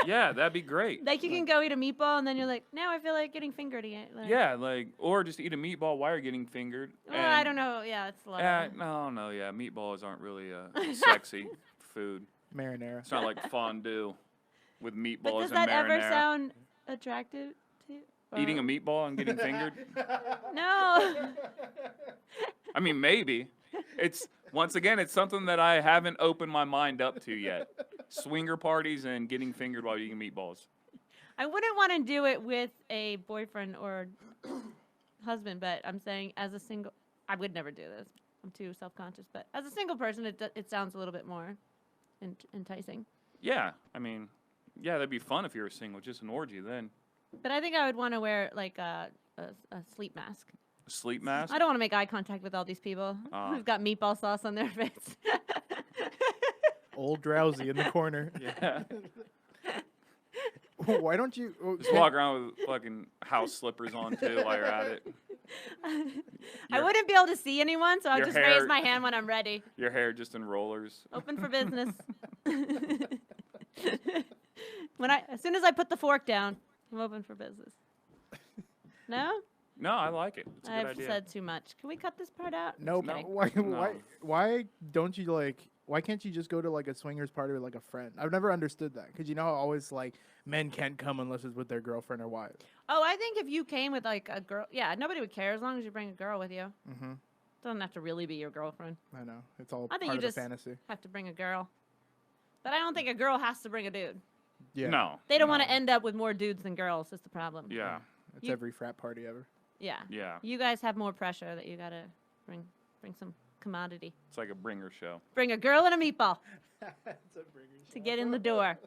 Yeah, that'd be great. Like you can go eat a meatball and then you're like, now I feel like getting fingered again. Like, Yeah, like, or just eat a meatball while you're getting fingered. Well, I don't know. Yeah, it's a lot. No, yeah, meatballs aren't really sexy food. Marinara. It's not like fondue with meatballs But does and that marinara. ever sound attractive to you? Eating a meatball and getting fingered? No. I mean, maybe. It's once again, it's something that I haven't opened my mind up to yet. Swinger parties and getting fingered while eating meatballs. I wouldn't want to do it with a boyfriend or husband, but I'm saying as a single, I would never do this. I'm too self-conscious, but as a single person, it sounds a little bit more enticing. Yeah, I mean, yeah, that'd be fun if you were single, just an orgy then. But I think I would want to wear like a sleep mask. A sleep mask? I don't want to make eye contact with all these people who've got meatball sauce on their face. Old drowsy in the corner. Yeah. Why don't you Just walk around with fucking house slippers on too while you're at it. I wouldn't be able to see anyone, so I'll just raise my hand when I'm ready. Your hair just in rollers. Open for business. As soon as I put the fork down, I'm open for business. No? No, I like it. It's a good I've idea. said too much. Can we cut this part out? No, No. why don't you why can't you just go to like a swingers party with like a friend? I've never understood that because you know how always like men can't come unless it's with their girlfriend or wife. Oh, I think if you came with like a girl, yeah, nobody would care as long as you bring a girl with you. Mm-hmm. Doesn't have to really be your girlfriend. I know it's all I think part you of the just fantasy. have to bring a girl. But I don't think a girl has to bring a dude. Yeah, No. They don't want to end up with more dudes than girls. Is the problem. Yeah. it's every frat party ever. Yeah. Yeah. You guys have more pressure that you gotta bring some commodity. It's like a bringer show. Bring a girl and a meatball It's a bringer to get in the door.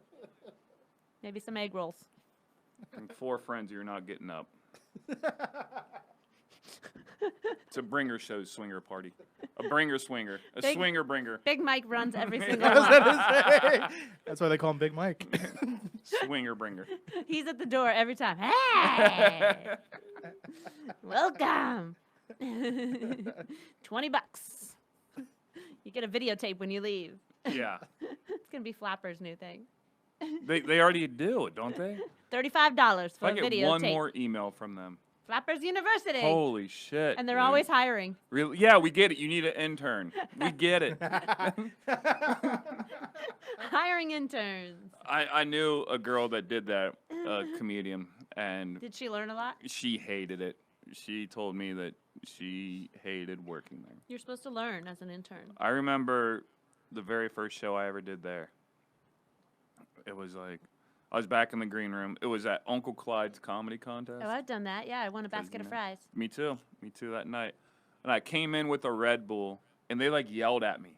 Maybe some egg rolls. And 4 friends you're not getting up. It's a bringer show swinger party. A bringer swinger. A Big- swinger bringer. Big Mike runs every single I was one. gonna say. That's why they call him Big Mike. Swinger bringer. He's at the door every time. Hey, welcome. $20. You get a videotape when you leave. Yeah. It's gonna be Flapper's new thing. They already do it, don't they? $35 If for I a get videotape. one more email from them. Flappers University. Holy shit. And they're dude. always hiring. Really? Yeah, we get it. You need an intern. We get it. Hiring interns. I knew a girl that did that, a comedian, and Did she learn a lot? she hated it. She told me that she hated working there. You're supposed to learn as an intern. I remember the very first show I ever did there. It was like, I was back in the green room. It was at Uncle Clyde's comedy contest. Oh, I've done that. Yeah, I won a basket of know. fries. Me too. Me too that night. And I came in with a Red Bull, and they like yelled at me.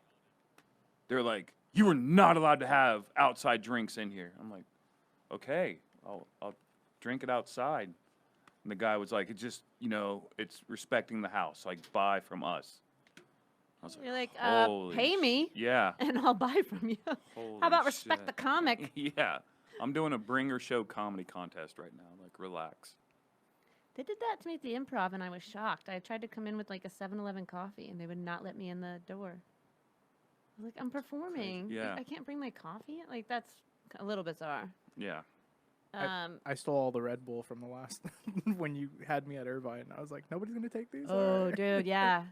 They're like, "You are not allowed to have outside drinks in here." I'm like, "Okay, I'll drink it outside." And the guy was like, "It's just, it's respecting the house. Like, buy from us." I was You're like, "Holy pay me, Yeah. and I'll buy from you. Holy How about respect shit. the comic? Yeah. I'm doing a bringer show comedy contest right now. Like, relax. They did that to me at the Improv, and I was shocked. I tried to come in with like a 7-Eleven coffee, and they would not let me in the door. I was like, I'm performing. Yeah. I can't bring my coffee. Like, that's a little bizarre. Yeah. I stole all the Red Bull from the last when you had me at Irvine. I was like, nobody's gonna take these. Oh, dude, yeah.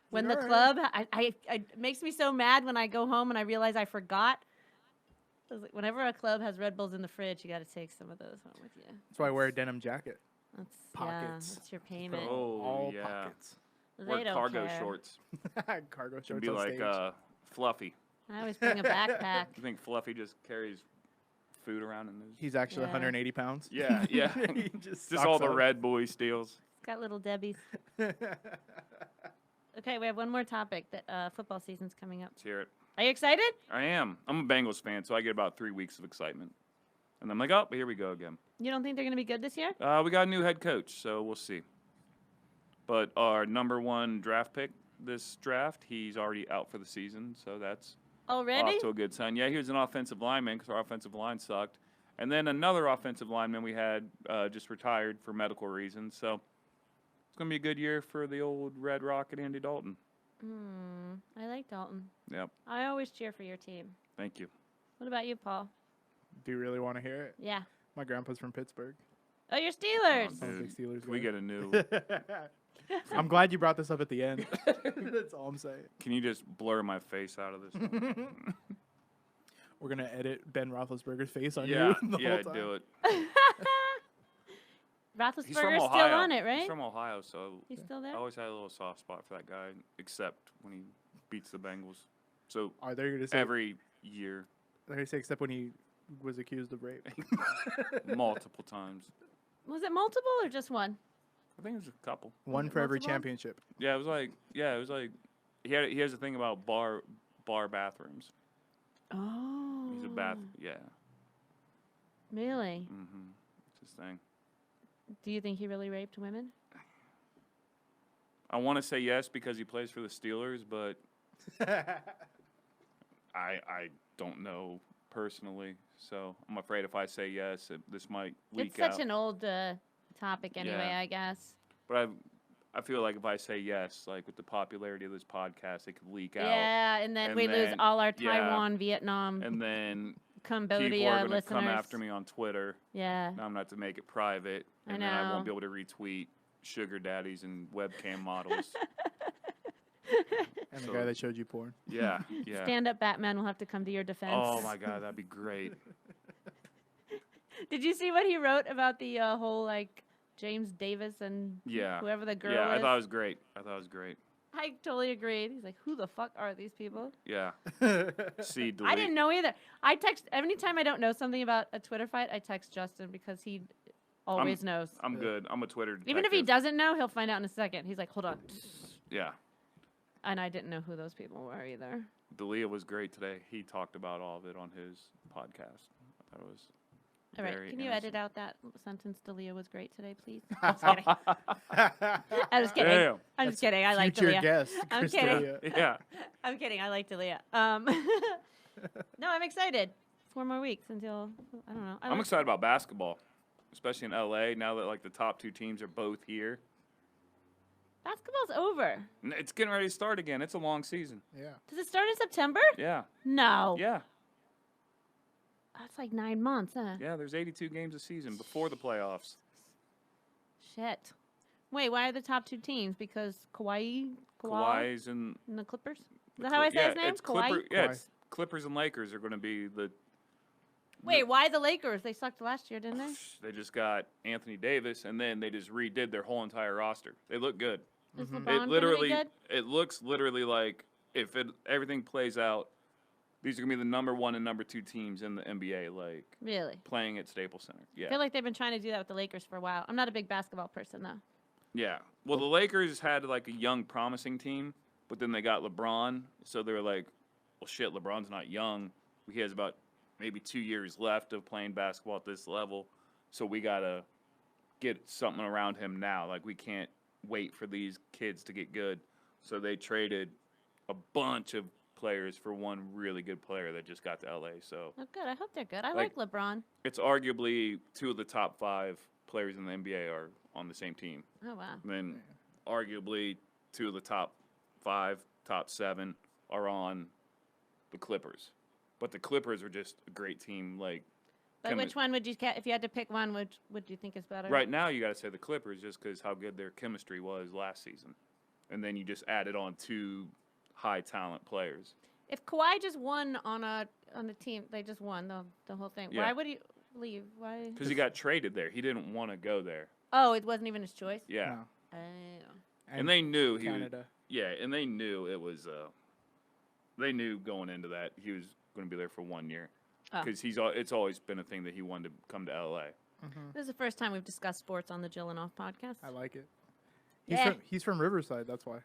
When the Alright. club, it makes me so mad when I go home and I realize I forgot. I was like, whenever a club has Red Bulls in the fridge, you got to take some of those home with you. That's why I wear a denim jacket. That's Pockets. Yeah, that's your payment. Oh, all yeah. pockets. They Wear don't cargo care. shorts. Cargo Should shorts be on like stage. Fluffy. I always bring a backpack. You think Fluffy just carries food around in his... He's actually Yeah. 180 pounds. Yeah, yeah. He just Just all stocks the up. Red Bull he steals. It's got little Debbie's. Okay, we have one more topic. That football season's coming up. Let's hear it. Are you excited? I am. I'm a Bengals fan, so I get about 3 weeks of excitement. And I'm like, oh, here we go again. You don't think they're going to be good this year? We got a new head coach, so we'll see. But our number 1 draft pick this draft, he's already out for the season, so that's Already? off to a good sign. Yeah, he was an offensive lineman because our offensive line sucked. And then another offensive lineman we had just retired for medical reasons. So it's going to be a good year for the old Red Rocket Andy Dalton. I like Dalton. Yep. I always cheer for your team. Thank you. What about you, Paul? Do you really want to hear it? Yeah. My grandpa's from Pittsburgh. Oh, you're Steelers. I'm a big Dude, Steelers we guy. get a new... I'm glad you brought this up at the end. That's all I'm saying. Can you just blur my face out of this one? We're gonna edit Ben Roethlisberger's face on Yeah, you. The yeah, whole time. do it. Roethlisberger's He's from still Ohio. on it, right? He's from Ohio, so He's still there? I always had a little soft spot for that guy, except when he beats the Bengals. So Are they gonna say? every year. They're gonna say except when he was accused of rape. Multiple times. Was it multiple or just one? I think it was a couple. One for every Multiple? championship. Yeah, it was like he has a thing about bar bathrooms. Oh. He's a yeah. Really? Mm-hmm. It's his thing. Do you think he really raped women? I want to say yes because he plays for the Steelers, but I don't know personally. So I'm afraid if I say yes, this might leak It's out. such an old topic anyway, Yeah. I guess. But I feel like if I say yes, like with the popularity of this podcast, it could leak out. Yeah, and then And we lose then- all our yeah. Taiwan, Vietnam, And then Cambodia people are going to listeners. come after me on Twitter. Yeah. Now I'm going to have to make it private. I And then I know. won't be able to retweet sugar daddies and webcam models. And the So- guy that showed you porn. Yeah, yeah. Stand-up Batman will have to come to your defense. Oh, my God, that'd be great. Did you see what he wrote about the whole, like, James Davis and Yeah. whoever the girl Yeah, I is? thought it was great. I totally agreed. He's like, who the fuck are these people? Yeah. See, delete. I didn't know either. I text, anytime I don't know something about a Twitter fight, I text Justin because he always knows. I'm good. I'm a Twitter detective. Even if he doesn't know, he'll find out in a second. He's like, hold on. Yeah. And I didn't know who those people were either. D'Elia was great today. He talked about all of it on his podcast. I thought it was All right, very can you innocent. edit out that sentence? Delia was great today, please. I'm just kidding. I was kidding. Damn. I'm just kidding. I like Future Delia. guest, I'm Christina. kidding. Yeah. I'm kidding. I like Delia. No, I'm excited. 4 more weeks until I don't know. I'm excited about basketball, especially in LA now that like the top two teams are both here. Basketball's over. It's getting ready to start again. It's a long season. Yeah. Does it start in September? Yeah. No. Yeah. That's like 9 months, huh? Yeah, there's 82 games a season before the playoffs. Shit. Wait, why are the top 2 teams? Because Kawhi Kawhi's and and the Clippers? Is that how I say his name? It's Kawhi? Yeah, Kawhi. it's Clippers and Lakers are going to be the. Wait, why the Lakers? They sucked last year, didn't they? They just got Anthony Davis, and then they just redid their whole entire roster. They look good. Is LeBron It gonna be literally, good? it looks literally like if everything plays out, these are gonna be the number 1 and number 2 teams in the NBA, like Really? playing at Staples Center. I Yeah, feel like they've been trying to do that with the Lakers for a while. I'm not a big basketball person, though. yeah. Well, the Lakers had like a young, promising team, but then they got LeBron, so they were like, well, shit, LeBron's not young. He has about maybe 2 years left of playing basketball at this level, so we gotta get something around him now. Like we can't wait for these kids to get good. So they traded a bunch of players for one really good player that just got to LA. So Oh, good. I hope they're good. I like Like- LeBron. it's arguably 2 of the top 5 players in the NBA are on the same team. Oh, wow. And then arguably 2 of the top 5, top 7 are on the Clippers. But the Clippers are just a great team. Like But which one would you, if you had to pick one, would you think is better? right now, you got to say the Clippers just because how good their chemistry was last season. And then you just added on 2 high talent players. If Kawhi just won on a team, they just won the whole thing. Yeah. Why would he leave? Why? Because he got traded there. He didn't want to go there. Oh, it wasn't even his choice. Yeah. No. Oh. And they knew he was, Canada. yeah, and they knew it was they knew going into that he was going to be there for 1 year. Oh. Because it's always been a thing that he wanted to come to LA. This is the first time we've discussed sports on the Jillin podcast. I like it. Yeah. He's from Riverside, that's why.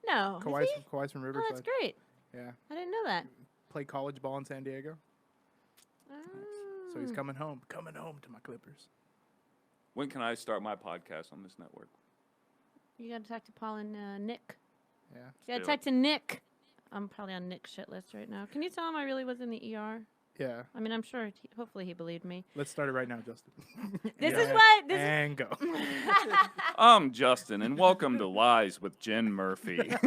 No. is Kawhi's he? Kawhi's from Oh, Riverside. that's great. Yeah. I didn't know that. Played college ball in San Diego. So he's Oh. coming home to my Clippers. When can I start my podcast on this network? You got to talk to Paul and Nick. Yeah. You got to talk to Nick. I'm probably on Nick's shit list right now. Can you tell him I really was in the ER? Yeah. I mean, I'm sure. Hopefully, he believed me. Let's start it right now, Justin. This Yeah. is what. This And go. I'm Justin, and welcome to Lies with Jen Murphy. This is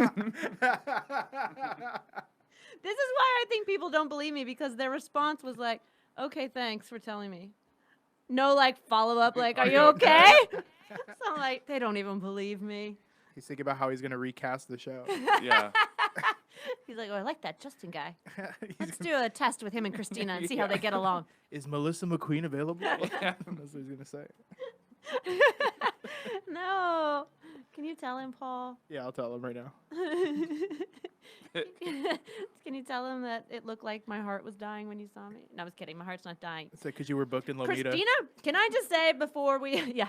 why I think people don't believe me, because their response was like, "Okay, thanks for telling me." No, like follow up, like, "Are you okay?" So I'm like, they don't even believe me. He's thinking about how he's going to recast the show. Yeah. He's like, "Oh, I like that Justin guy. He's Let's do a test with him and Christina and see how they get along." Is Melissa McQueen available? That's what he's going to say. No. Can you tell him, Paul? Yeah, I'll tell him right now. Can you tell him that it looked like my heart was dying when you saw me? No, I was kidding. My heart's not dying. It's like because you were booked in Lomita. Christina, can I just say before we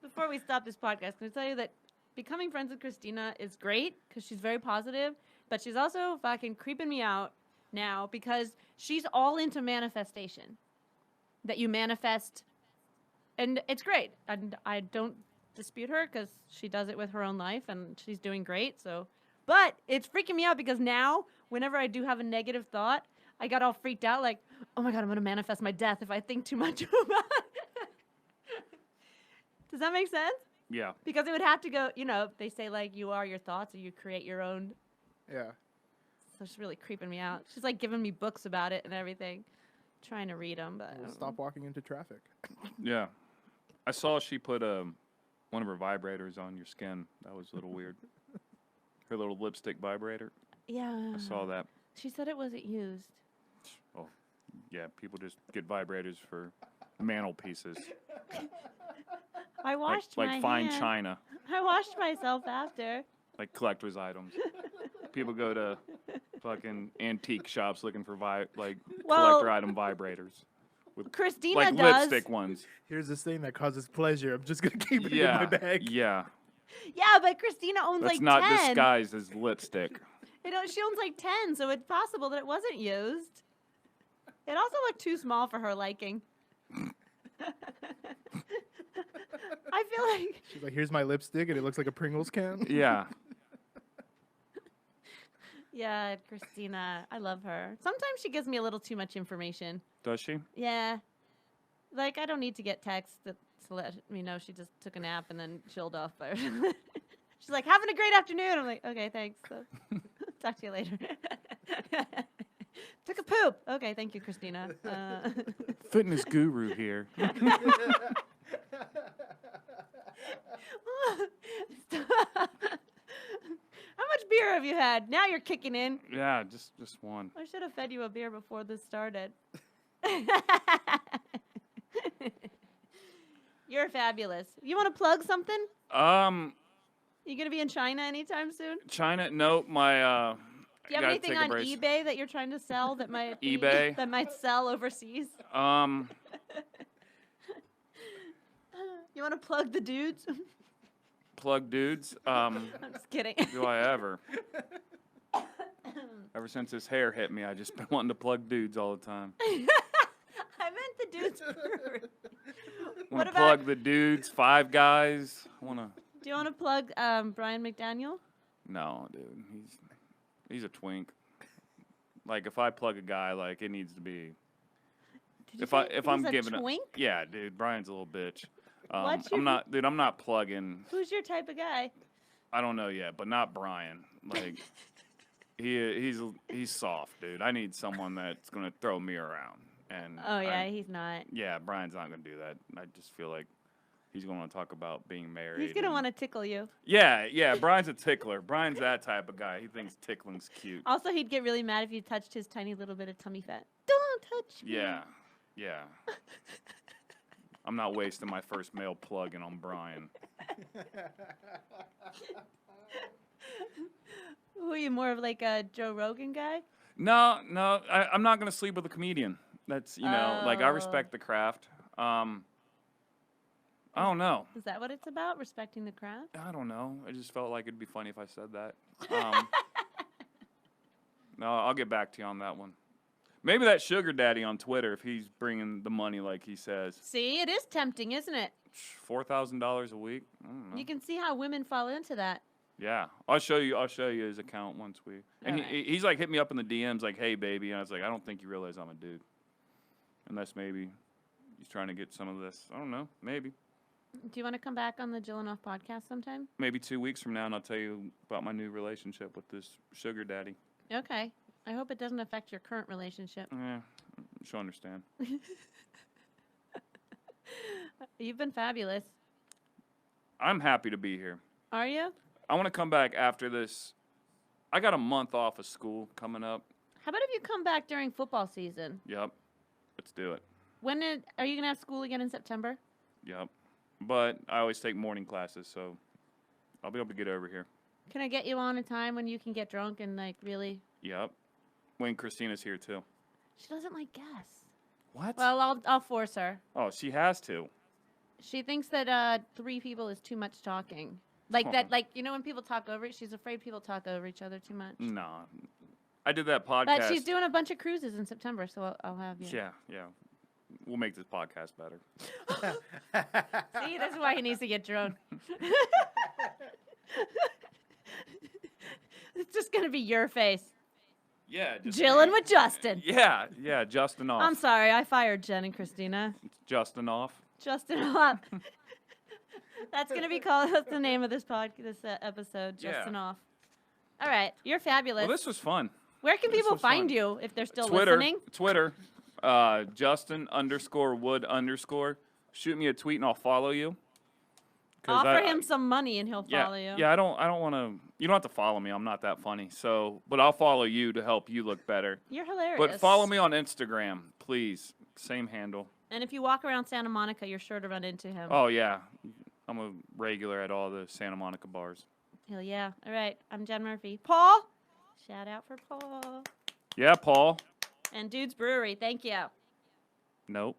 before we stop this podcast, can I tell you that becoming friends with Christina is great because she's very positive, but she's also fucking creeping me out now because she's all into manifestation. That you manifest, and it's great. And I don't dispute her because she does it with her own life and she's doing great. So, but it's freaking me out because now, whenever I do have a negative thought, I got all freaked out like, oh my God, I'm going to manifest my death if I think too much about it. Does that make sense? Yeah. Because it would have to go, you know, they say like you are your thoughts or you create your own. Yeah. So she's really creeping me out. She's like giving me books about it and everything. Trying to read them, but Well, stop walking into traffic. Yeah. I saw she put one of her vibrators on your skin. That was a little weird. Her little lipstick vibrator. Yeah. I saw that. She said it wasn't used. Oh, yeah. People just get vibrators for mantelpieces. I washed my like fine hand. china. I washed myself after. Like collector's items. People go to fucking antique shops looking for collector item vibrators. With Christina like does. lipstick ones. Here's this thing that causes pleasure. I'm just gonna keep it in Yeah. my bag. Yeah. Yeah, but Christina owns That's like not 10. disguised as lipstick. You know, she owns like 10, so it's possible that it wasn't used. It also looked too small for her liking. I feel like... She's like, here's my lipstick, and it looks like a Pringles can. Yeah. Yeah, Christina. I love her. Sometimes she gives me a little too much information. Does she? Yeah. Like, I don't need to get text to let me know she just took a nap and then chilled off. She's like, having a great afternoon. I'm like, okay, thanks. So, talk to you later. Took a poop. Okay, thank you, Christina. Fitness guru here. How much beer have you had? Now you're kicking in. Yeah, just one. I should have fed you a beer before this started. You're fabulous. You want to plug something? You gonna be in China anytime soon? China? No, my Do you have anything on eBay that you're trying to sell that might eBay? That might sell overseas? You want to plug the dudes? Plug dudes? I'm just kidding. Do I ever? Ever since this hair hit me, I just been wanting to plug dudes all the time. I meant the dudes. Want to plug the dudes? Five Guys? Do you want to plug Brian McDaniel? No, dude. He's a twink. Like if I plug a guy, like it needs to be. If I'm giving a twink? Yeah, dude. Brian's a little bitch. I'm not plugging. Who's your type of guy? I don't know yet, but not Brian. Like he's soft, dude. I need someone that's gonna throw me around. And he's not. Yeah, Brian's not gonna do that. I just feel like he's gonna talk about being married. He's gonna want to tickle you. Yeah. Brian's a tickler. Brian's that type of guy. He thinks tickling's cute. Also, he'd get really mad if you touched his tiny little bit of tummy fat. Don't touch me. Yeah. I'm not wasting my first male plug-in on Brian. Who are you, more of like a Joe Rogan guy? No. I'm not gonna sleep with a comedian. That's like I respect the craft. I don't know. Is that what it's about? Respecting the craft? I don't know. I just felt like it'd be funny if I said that. No, I'll get back to you on that one. Maybe that sugar daddy on Twitter, if he's bringing the money like he says. See, it is tempting, isn't it? $4,000 a week. I don't know. You can see how women fall into that. Yeah, I'll show you his account once we. And he's like hit me up in the DMs like, "Hey, baby," and I was like, "I don't think you realize I'm a dude." Unless maybe he's trying to get some of this. I don't know. Maybe. Do you want to come back on the Jillin podcast sometime? Maybe 2 weeks from now, and I'll tell you about my new relationship with this sugar daddy. Okay. I hope it doesn't affect your current relationship. Yeah, she'll understand. You've been fabulous. I'm happy to be here. Are you? I want to come back after this. I got a month off of school coming up. How about if you come back during football season? Yep. Let's do it. Are you going to have school again in September? Yep. But I always take morning classes, so I'll be able to get over here. Can I get you on a time when you can get drunk and like really? Yep. When Christina's here too. She doesn't like guests. What? Well, I'll force her. Oh, she has to. She thinks that 3 people is too much talking. Like that, like when people talk over it, she's afraid people talk over each other too much. No. I did that podcast. But she's doing a bunch of cruises in September, so I'll have you. Yeah. We'll make this podcast better. See, that's why he needs to get drunk. It's just gonna be your face. Yeah. Jillin with Justin. Yeah, Justin off. I'm sorry, I fired Jen and Christina. Justin off. Justin off. That's gonna be called. That's the name of this episode. Justin off. All right, you're fabulous. Well, this was fun. Where can people find you if they're still Twitter, listening? Twitter, Justin_Wood_. Shoot me a tweet and I'll follow you. Offer him some money and he'll follow you. Yeah, I don't want to. You don't have to follow me. I'm not that funny. But I'll follow you to help you look better. You're hilarious. But follow me on Instagram, please. Same handle. And if you walk around Santa Monica, you're sure to run into him. Oh yeah, I'm a regular at all the Santa Monica bars. Hell yeah! All right, I'm Jen Murphy. Paul, shout out for Paul. Yeah, Paul. And Dude's Brewery. Thank you. Nope.